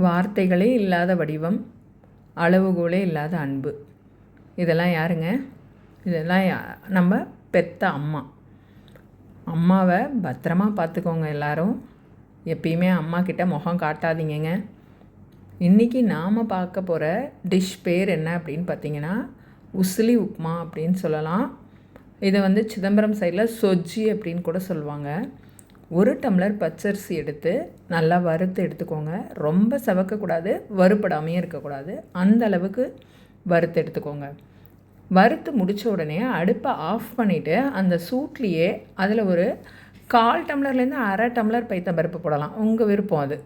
வார்த்தைகளே இல்லாத வடிவம், அளவுகோலே இல்லாத அன்பு. இதெல்லாம் யாருங்க? இதெல்லாம் நம்ம பெத்த அம்மா. அம்மாவை பத்திரமா பார்த்துக்கோங்க எல்லாரும். எப்பயுமே அம்மா கிட்ட முகம் காட்டாதீங்கங்க. இன்றைக்கி நாம் பார்க்க போகிற டிஷ் பேர் என்ன அப்படின்னு பார்த்தீங்கன்னா, உசிலி உப்புமா அப்படின்னு சொல்லலாம். இதை சிதம்பரம் சைடில் சொஜ்ஜி அப்படின்னு கூட சொல்லுவாங்க. 1 டம்ளர் பச்சரிசி எடுத்து நல்லா வறுத்து எடுத்துக்கோங்க. ரொம்ப செவக்கக்கூடாது, வறுபடாமையும் இருக்கக்கூடாது. அந்த அளவுக்கு வறுத்து எடுத்துக்கோங்க. வறுத்து முடித்த உடனே அடுப்பை ஆஃப் பண்ணிவிட்டு அந்த சூட்லேயே அதில் ஒரு 1/4 டம்ளர்லேருந்து அரை டம்ளர் பைத்தம்பருப்பு போடலாம். உங்கள் விருப்பம் அது.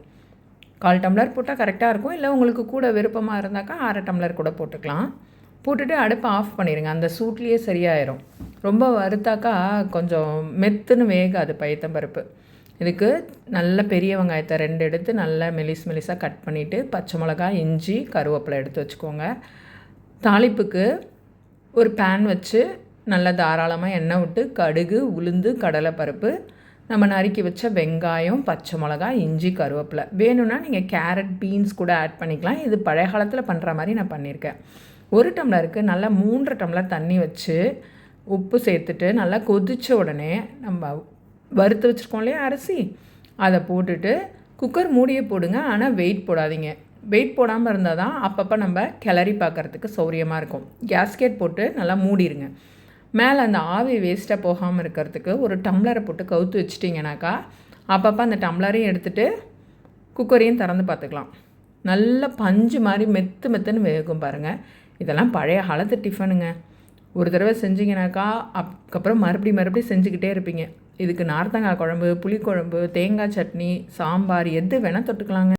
1/4 டம்ளர் போட்டால் கரெக்டாக இருக்கும். இல்லை உங்களுக்கு கூட விருப்பமாக இருந்தாக்கா அரை டம்ளர் கூட போட்டுக்கலாம். போட்டுட்டு அடுப்பை ஆஃப் பண்ணிடுங்க. அந்த சூட்லேயே சரியாயிரும். ரொம்ப வறுத்தாக்கா கொஞ்சம் மெத்துன்னு வேகாது பைத்தம்பருப்பு. இதுக்கு நல்ல பெரிய வெங்காயத்தை 2 எடுத்து நல்லா மெலிசாக கட் பண்ணிவிட்டு, பச்சை மிளகாய், இஞ்சி, கருவேப்பிலை எடுத்து வச்சுக்கோங்க. தாளிப்புக்கு ஒரு பேன் வச்சு நல்லா தாராளமாக எண்ணெய் விட்டு கடுகு, உளுந்து, கடலைப்பருப்பு, நம்ம நறுக்கி வச்ச வெங்காயம், பச்சை மிளகாய், இஞ்சி, கருவேப்பிலை. வேணும்னா நீங்கள் கேரட், பீன்ஸ் கூட ஆட் பண்ணிக்கலாம். இது பழைய காலத்தில் பண்ணுற மாதிரி நான் பண்ணியிருக்கேன். 1 டம்ளருக்கு நல்லா 3 டம்ளர் தண்ணி வச்சு உப்பு சேர்த்துட்டு நல்லா கொதித்த உடனே நம்ம வறுத்து வச்சுருக்கோம் இல்லையா அரிசி, அதை போட்டுட்டு குக்கர் மூடியே போடுங்க. ஆனால் வெயிட் போடாதீங்க. வெயிட் போடாமல் இருந்தால் தான் அப்பப்போ நம்ம கிளறி பார்க்குறதுக்கு சௌரியமாக இருக்கும். கேஸ்கெட் போட்டு நல்லா மூடிடுங்க. மேலே அந்த ஆவி வேஸ்ட்டாக போகாமல் இருக்கிறதுக்கு ஒரு டம்ளரை போட்டு கவுத்து வச்சிட்டிங்கனாக்கா அப்பப்போ அந்த டம்ளரையும் எடுத்துகிட்டு குக்கரையும் திறந்து பார்த்துக்கலாம். நல்ல பஞ்சு மாதிரி மெத்துன்னு வேகும் பாருங்கள். இதெல்லாம் பழைய காலத்து டிஃபனுங்க. ஒரு தடவை செஞ்சிங்கனாக்கா அதுக்கப்புறம் மறுபடியும் செஞ்சுக்கிட்டே இருப்பீங்க. இதுக்கு நார்த்தங்காய் குழம்பு, புளிக்குழம்பு, தேங்காய் சட்னி, சாம்பார் எது வேணால் தொட்டுக்கலாங்க.